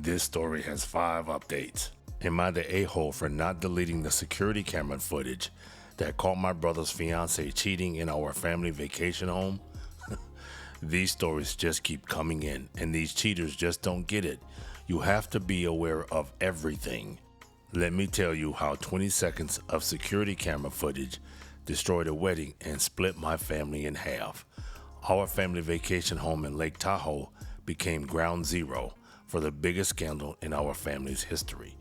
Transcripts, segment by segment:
This story has 5 updates. Am I the a-hole for not deleting the security camera footage that caught my brother's fiancée cheating in our family vacation home? These stories just keep coming in, and these cheaters just don't get it. You have to be aware of everything. Let me tell you how 20 seconds of security camera footage destroyed a wedding and split my family in half. Our family vacation home in Lake Tahoe became ground zero for the biggest scandal in our family's history.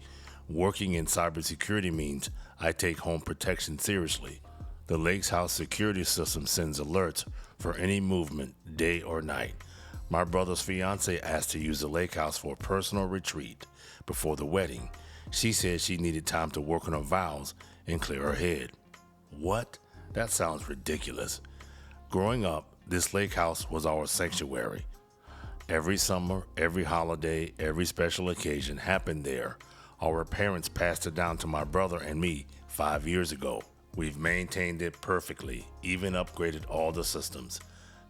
Working in cybersecurity means I take home protection seriously. The lake's house security system sends alerts for any movement, day or night. My brother's fiancée asked to use the lake house for a personal retreat before the wedding. She said she needed time to work on her vows and clear her head. What? That sounds ridiculous. Growing up, this lake house was our sanctuary. Every summer, every holiday, every special occasion happened there. Our parents passed it down to my brother and me 5 years ago. We've maintained it perfectly, even upgraded all the systems.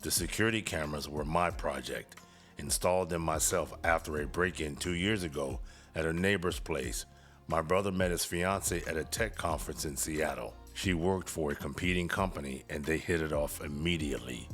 The security cameras were my project. Installed them myself after a break-in 2 years ago at a neighbor's place. My brother met his fiancée at a tech conference in Seattle. She worked for a competing company and they hit it off immediately.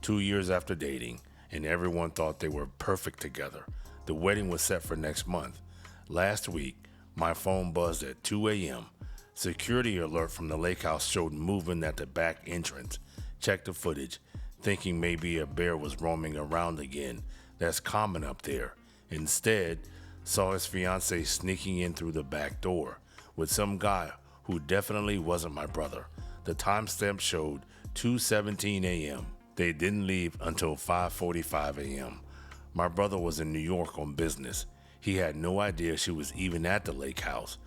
2 years after dating, and everyone thought they were perfect together. The wedding was set for next month. Last week, my phone buzzed at 2 a.m. Security alert from the lake house showed movement at the back entrance. Checked the footage, thinking maybe a bear was roaming around again. That's common up there. Instead, saw his fiancée sneaking in through the back door with some guy who definitely wasn't my brother. The timestamp showed 2:17 a.m. They didn't leave until 5:45 a.m. My brother was in New York on business. He had no idea she was even at the lake house.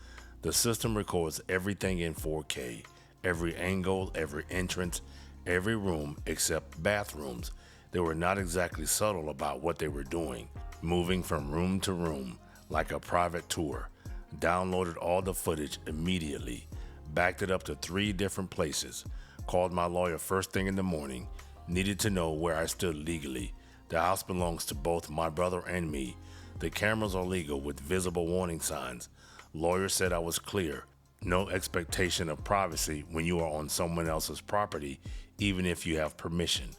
The system records everything in 4K, every angle, every entrance, every room except bathrooms. They were not exactly subtle about what they were doing, moving from room to room like a private tour. Downloaded all the footage immediately, backed it up to 3 different places, called my lawyer first thing in the morning, needed to know where I stood legally. The house belongs to both my brother and me. The cameras are legal with visible warning signs. Lawyer said I was clear. No expectation of privacy when you are on someone else's property, even if you have permission.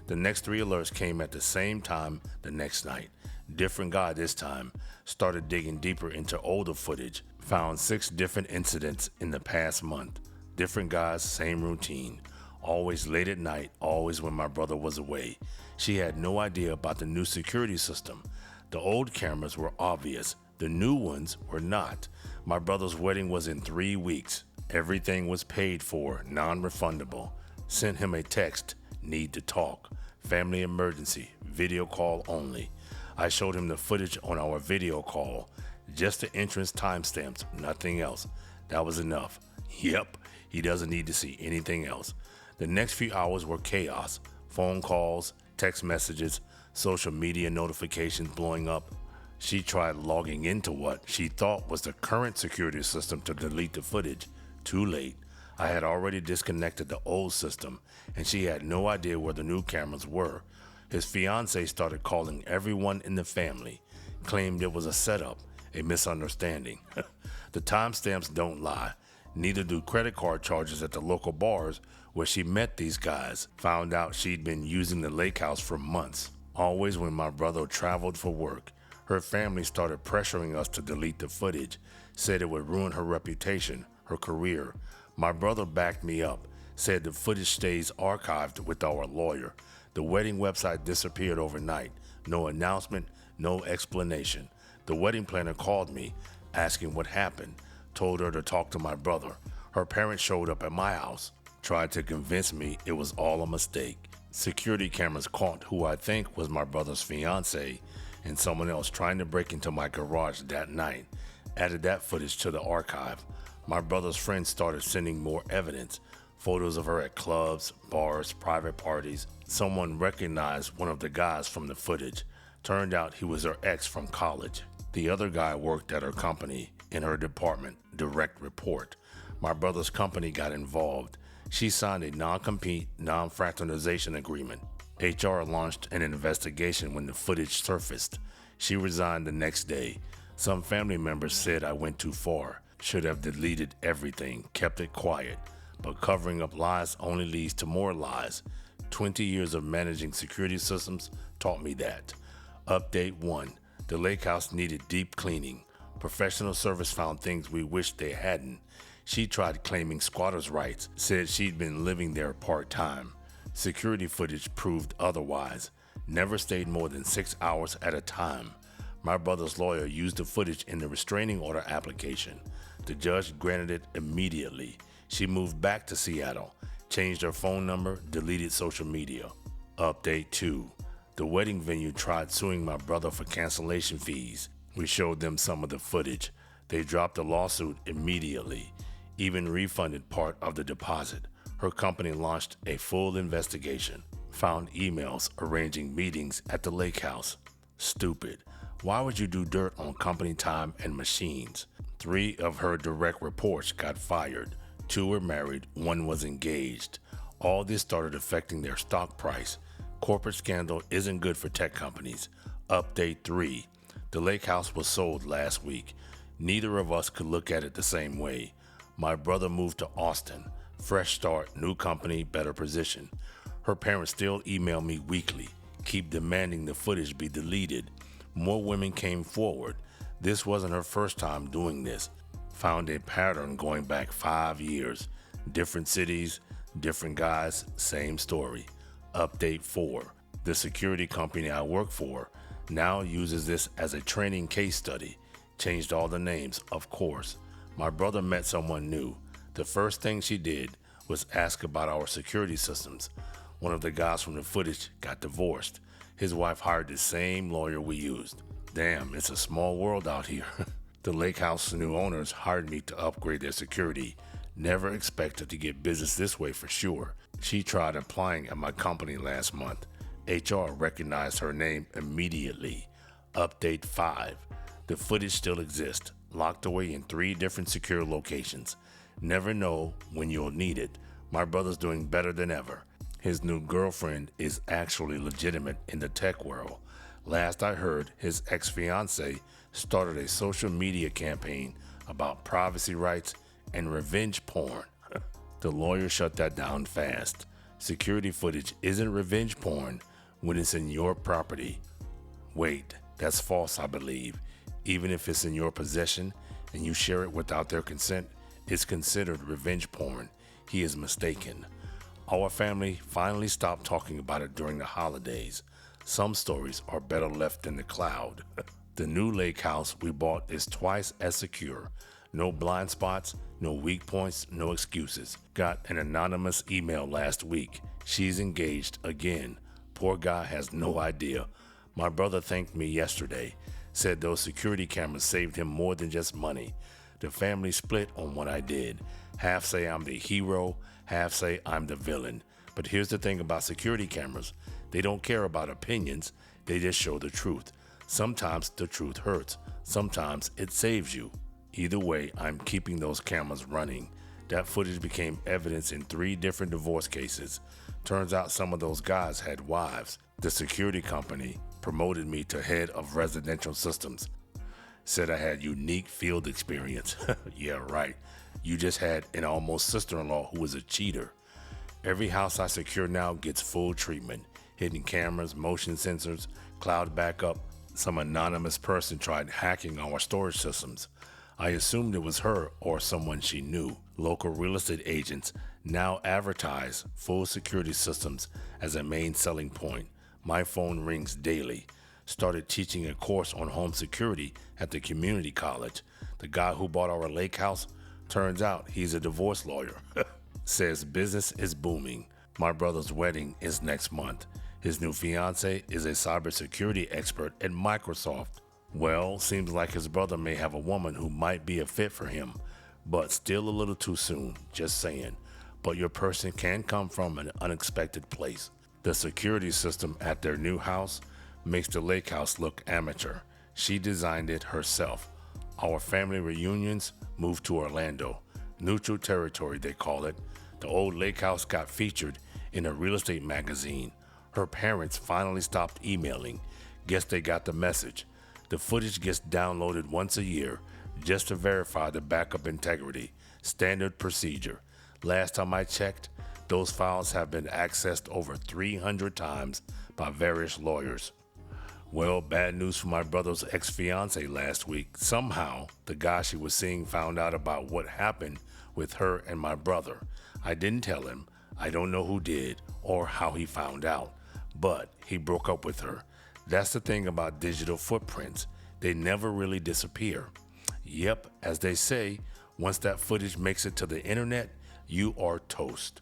The next 3 alerts came at the same time the next night. Different guy this time. Started digging deeper into older footage. Found 6 different incidents in the past month. Different guys, same routine. Always late at night, always when my brother was away. She had no idea about the new security system. The old cameras were obvious. The new ones were not. My brother's wedding was in 3 weeks. Everything was paid for, non-refundable. Sent him a text, need to talk. Family emergency, video call only. I showed him the footage on our video call. Just the entrance timestamps, nothing else. That was enough. Yep, he doesn't need to see anything else. The next few hours were chaos. Phone calls, text messages, social media notifications blowing up. She tried logging into what she thought was the current security system to delete the footage. Too late. I had already disconnected the old system, and she had no idea where the new cameras were. His fiancée started calling everyone in the family, claimed it was a setup, a misunderstanding. The timestamps don't lie. Neither do credit card charges at the local bars where she met these guys. Found out she'd been using the lake house for months. Always when my brother traveled for work. Her family started pressuring us to delete the footage, said it would ruin her reputation, her career. My brother backed me up, said the footage stays archived with our lawyer. The wedding website disappeared overnight. No announcement, no explanation. The wedding planner called me, asking what happened. Told her to talk to my brother. Her parents showed up at my house, tried to convince me it was all a mistake. Security cameras caught who I think was my brother's fiancée and someone else trying to break into my garage that night. Added that footage to the archive. My brother's friends started sending more evidence. Photos of her at clubs, bars, private parties. Someone recognized one of the guys from the footage. Turned out he was her ex from college. The other guy worked at her company, in her department, direct report. My brother's company got involved. She signed a non-compete, non-fraternization agreement. HR launched an investigation when the footage surfaced. She resigned the next day. Some family members said I went too far, should have deleted everything, kept it quiet. But covering up lies only leads to more lies. 20 years of managing security systems taught me that. Update 1. The lake house needed deep cleaning. Professional service found things we wished they hadn't. She tried claiming squatters' rights, said she'd been living there part-time. Security footage proved otherwise. Never stayed more than 6 hours at a time. My brother's lawyer used the footage in the restraining order application. The judge granted it immediately. She moved back to Seattle, changed her phone number, deleted social media. Update 2. The wedding venue tried suing my brother for cancellation fees. We showed them some of the footage. They dropped the lawsuit immediately, even refunded part of the deposit. Her company launched a full investigation, found emails arranging meetings at the lake house. Stupid. Why would you do dirt on company time and machines? 3 of her direct reports got fired. 2 were married, 1 was engaged. All this started affecting their stock price. Corporate scandal isn't good for tech companies. Update 3. The lake house was sold last week. Neither of us could look at it the same way. My brother moved to Austin. Fresh start, new company, better position. Her parents still email me weekly, keep demanding the footage be deleted. More women came forward. This wasn't her first time doing this. Found a pattern going back 5 years. Different cities, different guys, same story. Update 4. The security company I work for now uses this as a training case study. Changed all the names, of course. My brother met someone new. The first thing she did was ask about our security systems. One of the guys from the footage got divorced. His wife hired the same lawyer we used. Damn, it's a small world out here. The lake house new owners hired me to upgrade their security. Never expected to get business this way for sure. She tried applying at my company last month. HR recognized her name immediately. Update 5. The footage still exists, locked away in 3 different secure locations. Never know when you'll need it. My brother's doing better than ever. His new girlfriend is actually legitimate in the tech world. Last I heard, his ex-fiancée started a social media campaign about privacy rights and revenge porn. The lawyer shut that down fast. Security footage isn't revenge porn when it's in your property. Wait, that's false, I believe. Even if it's in your possession and you share it without their consent, it's considered revenge porn. He is mistaken. Our family finally stopped talking about it during the holidays. Some stories are better left in the cloud. The new lake house we bought is twice as secure. No blind spots, no weak points, no excuses. Got an anonymous email last week. She's engaged again. Poor guy has no idea. My brother thanked me yesterday. Said those security cameras saved him more than just money. The family split on what I did. Half say I'm the hero, half say I'm the villain. But here's the thing about security cameras. They don't care about opinions. They just show the truth. Sometimes the truth hurts. Sometimes it saves you. Either way, I'm keeping those cameras running. That footage became evidence in 3 different divorce cases. Turns out some of those guys had wives. The security company promoted me to head of residential systems. Said I had unique field experience. Yeah, right. You just had an almost sister-in-law who was a cheater. Every house I secure now gets full treatment. Hidden cameras, motion sensors, cloud backup. Some anonymous person tried hacking our storage systems. I assumed it was her or someone she knew. Local real estate agents now advertise full security systems as a main selling point. My phone rings daily. Started teaching a course on home security at the community college. The guy who bought our lake house, turns out he's a divorce lawyer. Says business is booming. My brother's wedding is next month. His new fiancée is a cybersecurity expert at Microsoft. Well, seems like his brother may have a woman who might be a fit for him, but still a little too soon, just saying. But your person can come from an unexpected place. The security system at their new house makes the lake house look amateur. She designed it herself. Our family reunions moved to Orlando. Neutral territory, they call it. The old lake house got featured in a real estate magazine. Her parents finally stopped emailing. Guess they got the message. The footage gets downloaded once a year just to verify the backup integrity. Standard procedure. Last time I checked, those files have been accessed over 300 times by various lawyers. Well, bad news for my brother's ex-fiancée last week. Somehow, the guy she was seeing found out about what happened with her and my brother. I didn't tell him. I don't know who did or how he found out, but he broke up with her. That's the thing about digital footprints. They never really disappear. Yep, as they say, once that footage makes it to the internet, you are toast.